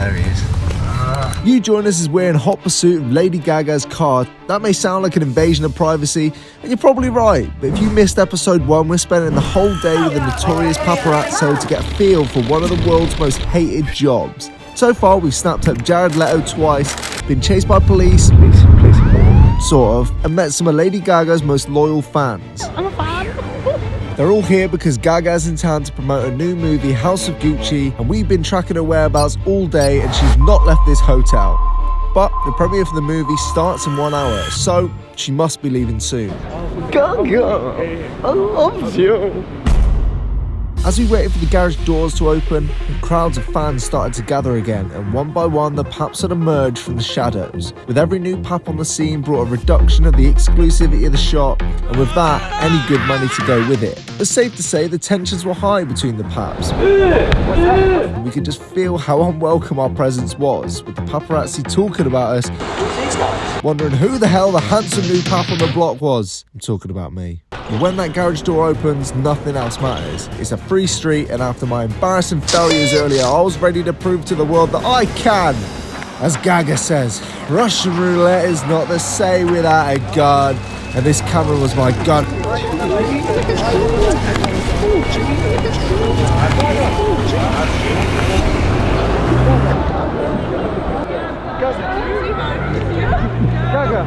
there he is. You join us as we're in hot pursuit of Lady Gaga's car. That may sound like an invasion of privacy, and you're probably right, but if you missed episode 1, we're spending the whole day with the notorious Paparazzi to get a feel for one of the world's most hated jobs. So far, we've snapped up Jared Leto twice, been chased by police, sort of, and met some of Lady Gaga's most loyal fans. I'm a fan. They're all here because Gaga's in town to promote a new movie, House of Gucci, and we've been tracking her whereabouts all day and she's not left this hotel. But the premiere for the movie starts in 1 hour, so she must be leaving soon. Gaga, I love you. As we waited for the garage doors to open, crowds of fans started to gather again, and one by one the paps had emerged from the shadows. With every new pap on the scene brought a reduction of the exclusivity of the shot, and with that, any good money to go with it. It's safe to say the tensions were high between the paps. And we could just feel how unwelcome our presence was, with the paparazzi talking about us, wondering who the hell the handsome new pap on the block was. I'm talking about me. But when that garage door opens, nothing else matters. It's a free street, and after my embarrassing failures earlier, I was ready to prove to the world that I can. As Gaga says, Russian roulette is not the same without a gun, and this camera was my gun. Gaga.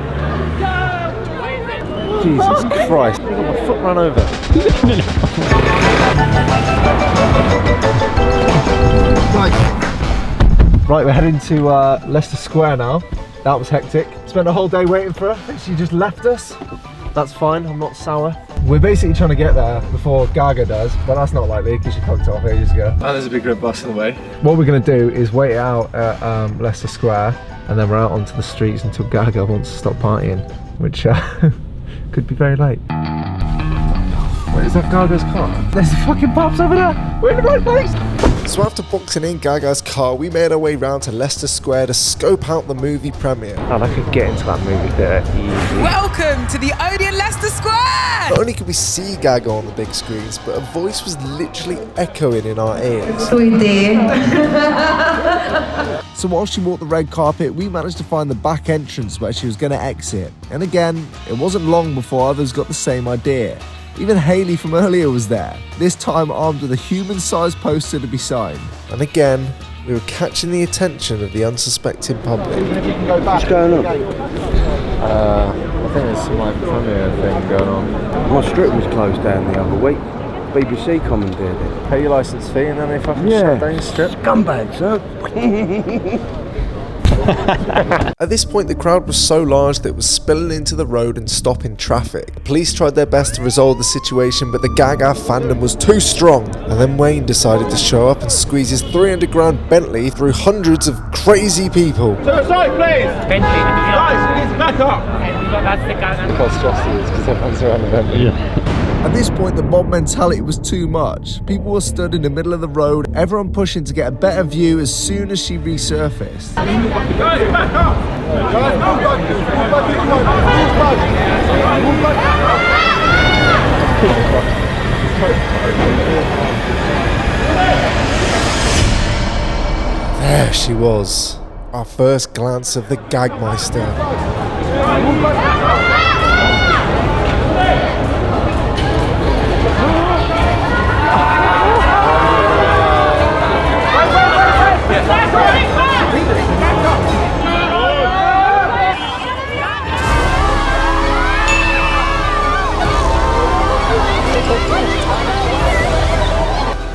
Jesus Christ, I got my foot run over. Right, we're heading to Leicester Square now. That was hectic. Spent a whole day waiting for her. She just left us. That's fine, I'm not sour. We're basically trying to get there before Gaga does, but that's not likely because she fucked it off ages ago. And there's a big red bus in the way. What we're going to do is wait it out at Leicester Square, and then we're out onto the streets until Gaga wants to stop partying, which could be very late. Wait, is that Gaga's car? There's the fucking pops over there! We're in the right place! So after boxing in Gaga's car, we made our way round to Leicester Square to scope out the movie premiere. And I could get into that movie theatre easily. Welcome to the Odeon Leicester Square! Not only could we see Gaga on the big screens, but her voice was literally echoing in our ears. So while she walked the red carpet, we managed to find the back entrance where she was going to exit. And again, it wasn't long before others got the same idea. Even Hayley from earlier was there, this time armed with a human-sized poster to be signed. And again, we were catching the attention of the unsuspecting public. What's going on? I think there's some like premiere thing going on. My strip was closed down the other week. BBC commandeered it. Pay your licence fee and then they fucking shut down your strip. Scumbags, huh? At this point, the crowd was so large that it was spilling into the road and stopping traffic. Police tried their best to resolve the situation, but the Gaga fandom was too strong. And then Wayne decided to show up and squeeze his 300 grand Bentley through hundreds of crazy people. To the side, please! Bentley, guys, please back up! That's the Gaga. Because everyone's around the Bentley. At this point, the mob mentality was too much. People were stood in the middle of the road, everyone pushing to get a better view as soon as she resurfaced. Guys, back up! Guys, there she was, our first glance of the Gagmeister.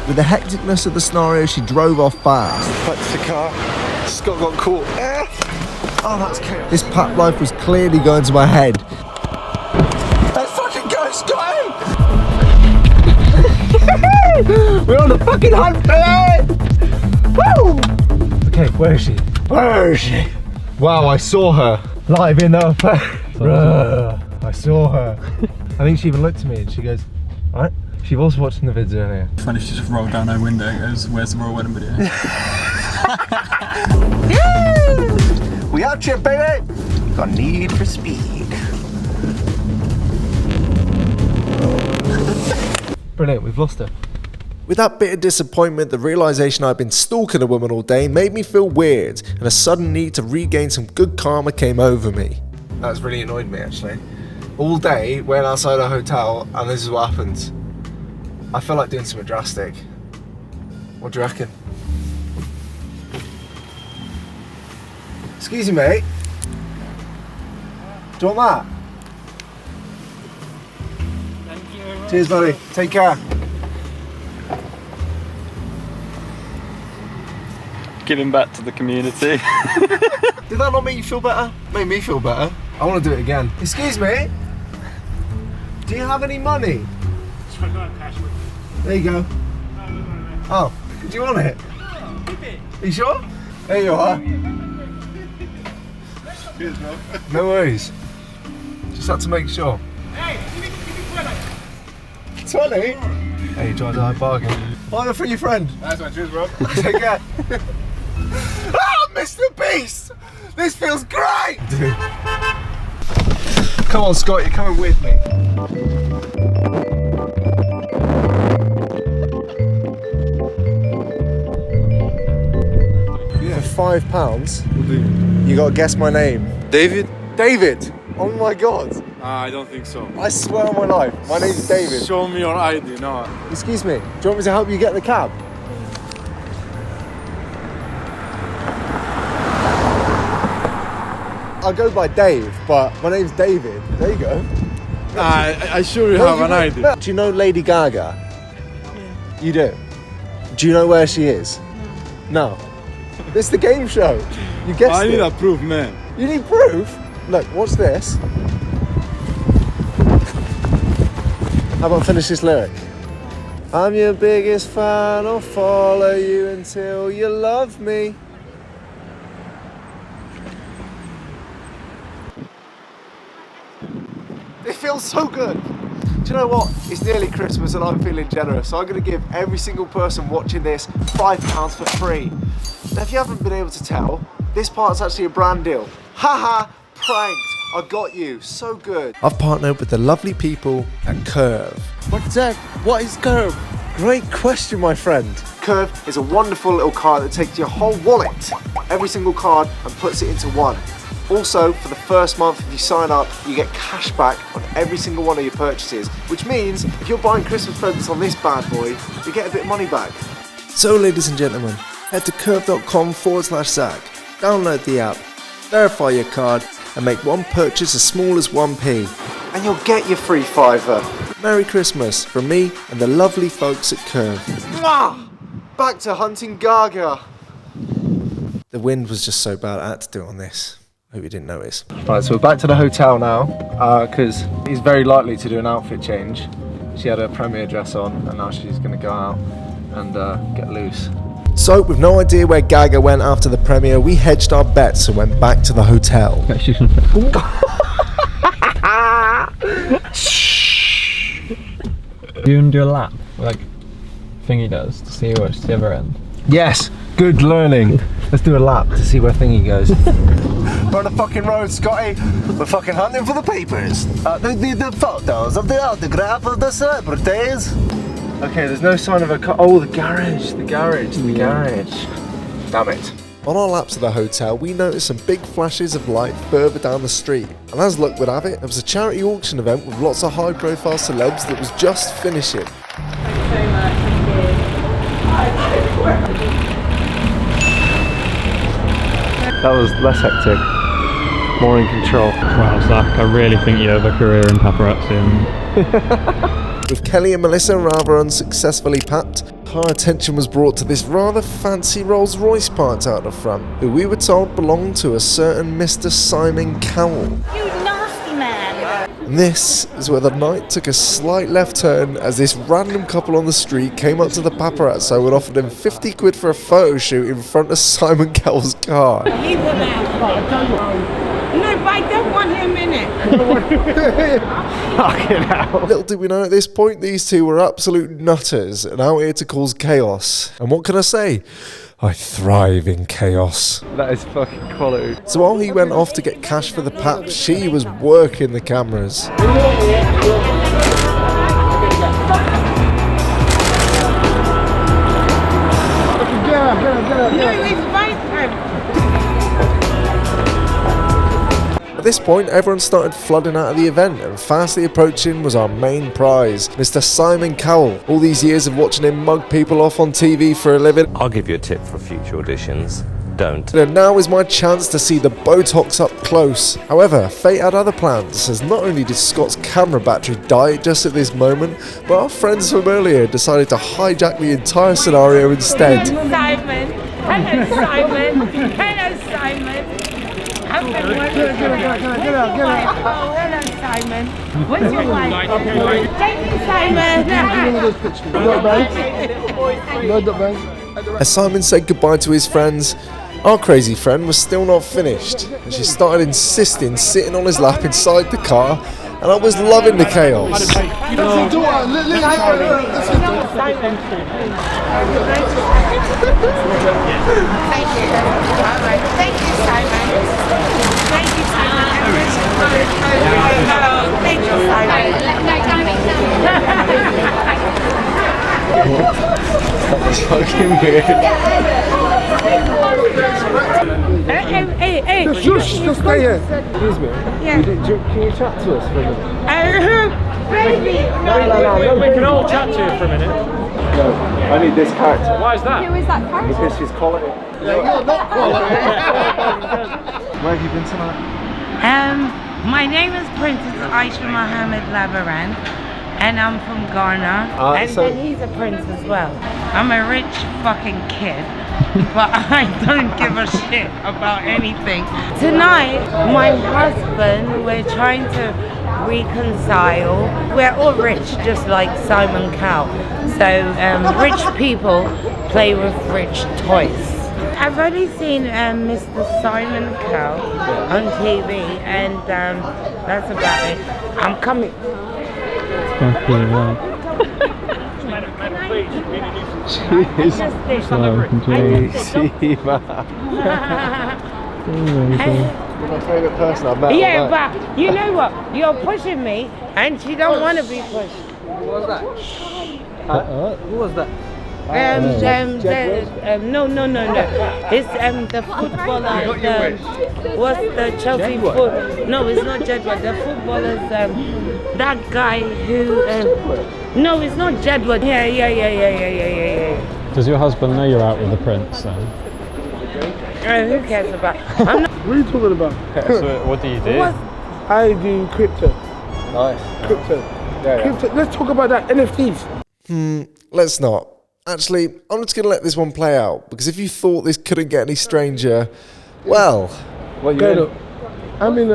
With the hecticness of the scenario, she drove off fast. That's the car. Scott got caught. Oh, that's chaos. This pap life was clearly going to my head. Let's fucking go, Scott! We're on the fucking hunt for it! Woo! Okay, where is she? Where is she? Wow, I saw her live in the I saw her. I think she even looked at me and she goes, alright. She was watching the vids earlier. Funny, she just rolled down her window and goes, where's the royal wedding video? We out here, baby! Got need for speed. Brilliant, we've lost her. With that bit of disappointment, the realisation I'd been stalking a woman all day made me feel weird, and a sudden need to regain some good karma came over me. That's really annoyed me actually. All day, waiting outside a hotel, and this is what happens. I feel like doing something drastic. What do you reckon? Excuse me, mate. Do you want that? Thank you very much. Cheers, buddy. Take care. Giving back to the community. Did that not make you feel better? Made me feel better. I want to do it again. Excuse me. Do you have any money? There you go. Oh, do you want it? Are you sure? There you are. No worries. Just had to make sure. 20? Hey, you tried to high bargain. Buy them for your friend. Nice one, cheers, bro. Take care. Oh, Mr. Beast! This feels great! Dude. Come on, Scott, you're coming with me. Yeah. For £5, you gotta guess my name. David? David! Oh my god! I don't think so. I swear on my life, my name's David. Show me your ID, no. Excuse me, do you want me to help you get the cab? I go by Dave, but my name's David. There you go. I sure you have an ID. Do you know Lady Gaga? Yeah. You do? Do you know where she is? No. This is the game show. You guessed I it. need a proof, man. You need proof? Look, watch this. How about finish this lyric? I'm your biggest fan, I'll follow you until you love me. It feels so good. Do you know what? It's nearly Christmas and I'm feeling generous, so I'm going to give every single person watching this £5 for free. Now, if you haven't been able to tell, this part's actually a brand deal. Haha, pranked. I got you. So good. I've partnered with the lovely people at Curve. What's that? What is Curve? Great question, my friend. Curve is a wonderful little card that takes your whole wallet, every single card, and puts it into one. Also, for the first month, if you sign up, you get cash back on every single one of your purchases, which means if you're buying Christmas presents on this bad boy, you get a bit of money back. So, ladies and gentlemen, head to curve.com/zag, download the app, verify your card, and make one purchase as small as 1p. And you'll get your free £5. Merry Christmas from me and the lovely folks at Curve. Mwah! Back to hunting Gaga. The wind was just so bad, I had to do it on this. Hope you didn't notice. Right, so we're back to the hotel now, because he's very likely to do an outfit change. She had her premiere dress on, and now she's going to go out and get loose. So, with no idea where Gaga went after the premiere, we hedged our bets and went back to the hotel. You can do a lap, like Thingy does, to see what's the other end. Yes, good learning. Let's do a lap to see where Thingy goes. We're on the fucking road, Scotty. We're fucking hunting for the papers. The photos of the autograph of the celebrities. Okay, there's no sign of a car. Oh, the garage. Damn it. On our laps of the hotel, we noticed some big flashes of light further down the street. And as luck would have it, there was a charity auction event with lots of high-profile celebs that was just finishing. Thank you very much. Thank you. That was less hectic, more in control. Wow, Zach, I really think you have a career in paparazzi. With Kelly and Melissa rather unsuccessfully papped, our attention was brought to this rather fancy Rolls Royce parked out the front, who we were told belonged to a certain Mr. Simon Cowell. You nasty man! And this is where the night took a slight left turn as this random couple on the street came up to the paparazzi and offered him 50 quid for a photo shoot in front of Simon Cowell's car. Leave him out. No, but I don't want him in it. Fucking hell. Little did we know at this point, these two were absolute nutters and out here to cause chaos. And what can I say? I thrive in chaos. That is fucking quality. So while he went off to get cash for the pap, she was working the cameras. it's my time. At this point, everyone started flooding out of the event, and fastly approaching was our main prize, Mr. Simon Cowell. All these years of watching him mug people off on TV for a living. I'll give you a tip for future auditions. Don't. And now is my chance to see the Botox up close. However, fate had other plans, as not only did Scott's camera battery die just at this moment, but our friends from earlier decided to hijack the entire scenario instead. Simon. Hello, Simon. Hello, Simon. I've been working. Get out. Oh, hello, Simon. Where's your wife? Thank you, Simon. As Simon said goodbye to his friends, our crazy friend was still not finished, and she started insisting sitting on his lap inside the car, and I was loving the chaos. Simon. Thank you, Simon. Thank you, Simon. Thank you, Simon. That was fucking weird. Hey. Just stay here. Excuse me. Yeah. Can you chat to us for a minute? Baby. No. We can all chat to you for a minute. No, I need this character. Why is that? Who is that character? Because she's quality. You're not quality. Where have you been tonight? My name is Princess Aisha Mohammed Labaran, and I'm from Ghana. And he's a prince as well. I'm a rich fucking kid, but I don't give a shit about anything. Tonight, my husband, we're trying to reconcile. We're all rich, just like Simon Cowell. So rich people play with rich toys. I've only seen Mr. Simon Cowell on TV, and that's about it. I'm coming. Cheers. You're my favourite person I've met. Yeah, but you know what? You're pushing me, and she don't want to be pushed. Who was that? Who was that? No. It's the footballer. What's the Chelsea foot? No, it's not Jedward. The footballer's that guy who. No, it's not Jedward. Yeah. Does your husband know you're out with the prince then? Who cares about? I'm not. What are you talking about? So what do you do? I do crypto. Nice. Crypto. Yeah. Crypto. Let's talk about that. NFTs. Let's not. Actually, I'm just going to let this one play out, because if you thought this couldn't get any stranger, well... What you in? I'm in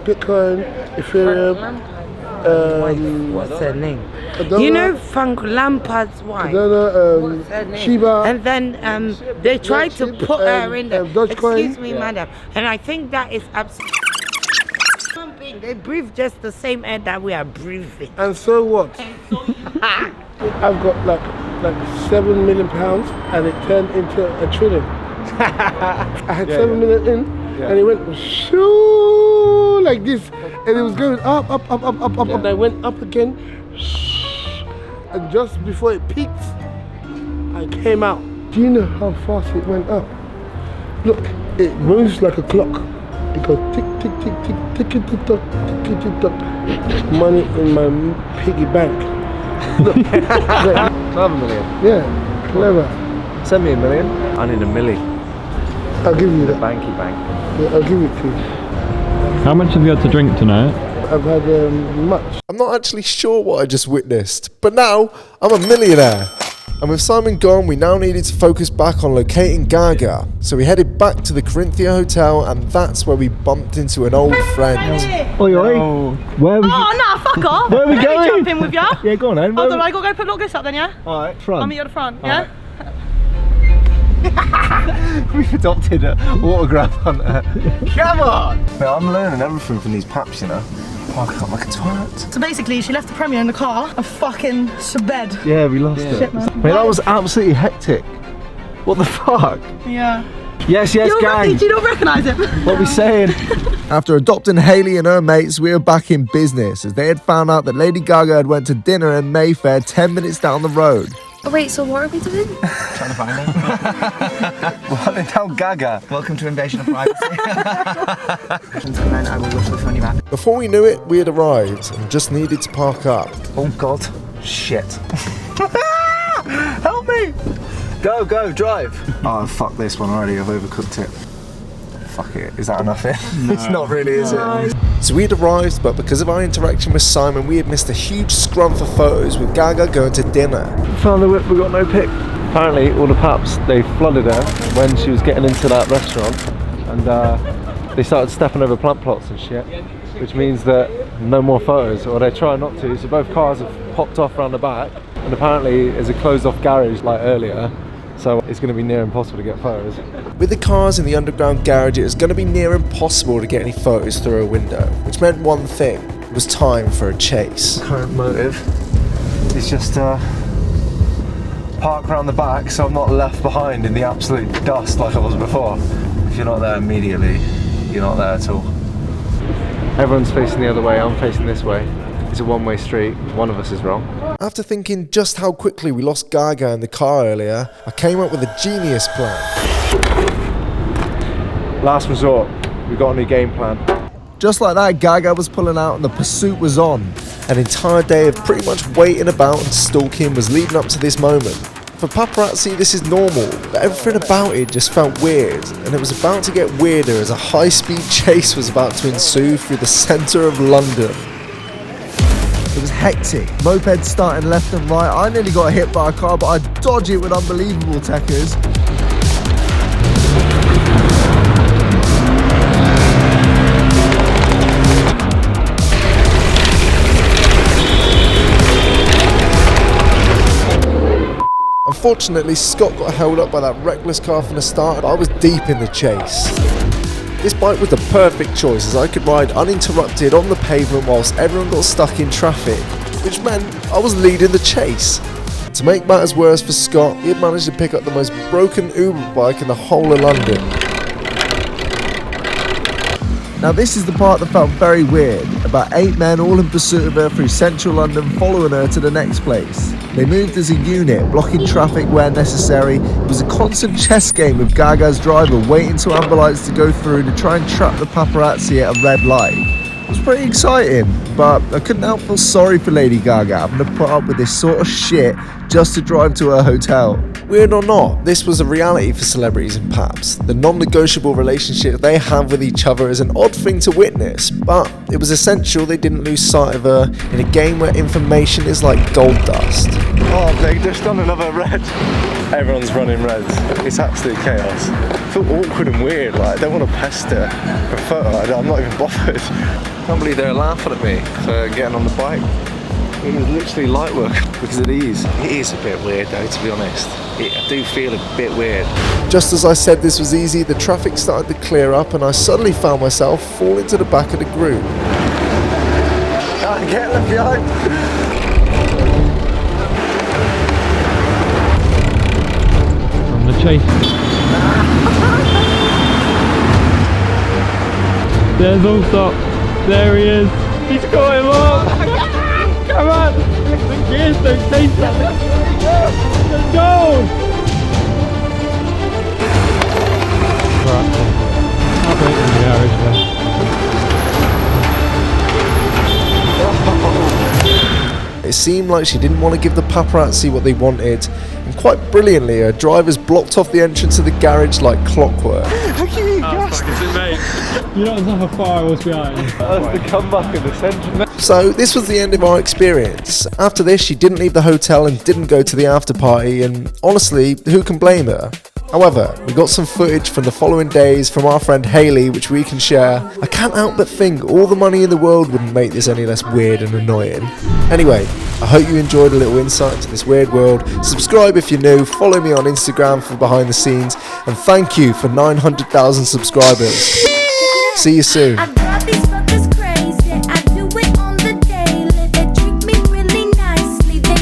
Bitcoin, Ethereum. What's her name? You know Frank Lampard's wife. What's her name? Shiba. And then they tried to put her in there. Excuse me, madam. And I think that is absolutely... They breathe just the same air that we are breathing. And so what? I've got like £7 million, and it turned into $1 trillion. I had 7 million in, and it went shoo like this, and it was going up. And I went up again, and just before it peaked, I came out. Do you know how fast it went up? Look, it moves like a clock. It goes tick, tick, tick, tick, tick, tick, tick, tick, tick, tick, tick. Money in my piggy bank. Look, 12 million. yeah, clever. Send me $1 million. I need $1 million. I'll give you that. Banky bank. Yeah, I'll give it to you. How much have you had to drink tonight? I've had much. I'm not actually sure what I just witnessed, but now I'm a millionaire. And with Simon gone, we now needed to focus back on locating Gaga. So we headed back to the Corinthia Hotel, and that's where we bumped into an old friend. Oi. Where are we? Oh, no, fuck off. Where are we going? Jump in with ya. Yeah, go on then. Hold on, I gotta go lock this up then, yeah? Alright, front. I'll meet you at the front, yeah? We've adopted an autograph hunter. Come on! I'm learning everything from these paps, you know. Park up like a twat. So basically, she left the Premier in the car and fucking sped. Yeah, we lost it. Shit, man. Mate, that was absolutely hectic. What the fuck? Yeah. Yes, gang. Do you not recognise him? What are we saying? After adopting Hayley and her mates, we were back in business, as they had found out that Lady Gaga had went to dinner in Mayfair 10 minutes down the road. Oh wait, so what are we doing? Trying to find her. We're hunting down Gaga. Welcome to Invasion of Privacy. And then I will literally phone you back. Before we knew it, we had arrived and just needed to park up. Oh God, shit. Help me! Go, drive. Oh, fuck this one already, I've overcooked it. Fuck it, is that enough in? No. It's not really, is it? So we had arrived, but because of our interaction with Simon, we had missed a huge scrum for photos with Gaga going to dinner. Found the whip, we got no pic. Apparently, all the paps, they flooded her when she was getting into that restaurant, and they started stepping over plant plots and shit, which means that no more photos, or they're trying not to, so both cars have popped off around the back, and apparently there's a closed off garage like earlier, so it's going to be near impossible to get photos. With the cars in the underground garage, it was going to be near impossible to get any photos through a window, which meant one thing: it was time for a chase. Current motive is just park around the back so I'm not left behind in the absolute dust like I was before. If you're not there immediately, you're not there at all. Everyone's facing the other way, I'm facing this way. It's a one-way street, one of us is wrong. After thinking just how quickly we lost Gaga in the car earlier, I came up with a genius plan. Last resort, we got a new game plan. Just like that, Gaga was pulling out and the pursuit was on. An entire day of pretty much waiting about and stalking was leading up to this moment. For paparazzi, this is normal, but everything about it just felt weird, and it was about to get weirder as a high-speed chase was about to ensue through the centre of London. It was hectic, mopeds starting left and right. I nearly got hit by a car, but I dodged it with unbelievable techers. Unfortunately, Scott got held up by that reckless car from the start, but I was deep in the chase. This bike was the perfect choice, as I could ride uninterrupted on the pavement whilst everyone got stuck in traffic, which meant I was leading the chase. To make matters worse for Scott, he had managed to pick up the most broken Uber bike in the whole of London. Now this is the part that felt very weird. About 8 men all in pursuit of her through central London, following her to the next place. They moved as a unit, blocking traffic where necessary. It was a constant chess game with Gaga's driver waiting to amber lights to go through to try and trap the paparazzi at a red light. It was pretty exciting, but I couldn't help feel sorry for Lady Gaga having to put up with this sort of shit just to drive to her hotel. Weird or not, this was a reality for celebrities and paps. The non-negotiable relationship they have with each other is an odd thing to witness, but it was essential they didn't lose sight of her in a game where information is like gold dust. Oh, they just done another red. Everyone's running reds. It's absolute chaos. I feel awkward and weird, like I don't want to pester for a photo, I'm not even bothered. I can't believe they're laughing at me for getting on the bike. It was literally light work because of these. It is a bit weird though, to be honest. I do feel a bit weird. Just as I said this was easy, the traffic started to clear up and I suddenly found myself falling to the back of the group. Can't get left behind. On the chase. There's Alsop. There he is. He's got him up. Come on. The gears don't taste that. Let's go. Right. I'll break in the garage then. It seemed like she didn't want to give the paparazzi what they wanted, and quite brilliantly her drivers blocked off the entrance of the garage like clockwork. You don't know how far I was behind. That's the comeback in the centre. So this was the end of our experience. After this, she didn't leave the hotel and didn't go to the after party, and honestly, who can blame her? However, we got some footage from the following days from our friend Hayley, which we can share. I can't help but think all the money in the world wouldn't make this any less weird and annoying. Anyway, I hope you enjoyed a little insight into this weird world. Subscribe if you're new, follow me on Instagram for behind the scenes, and thank you for 900,000 subscribers. See you soon.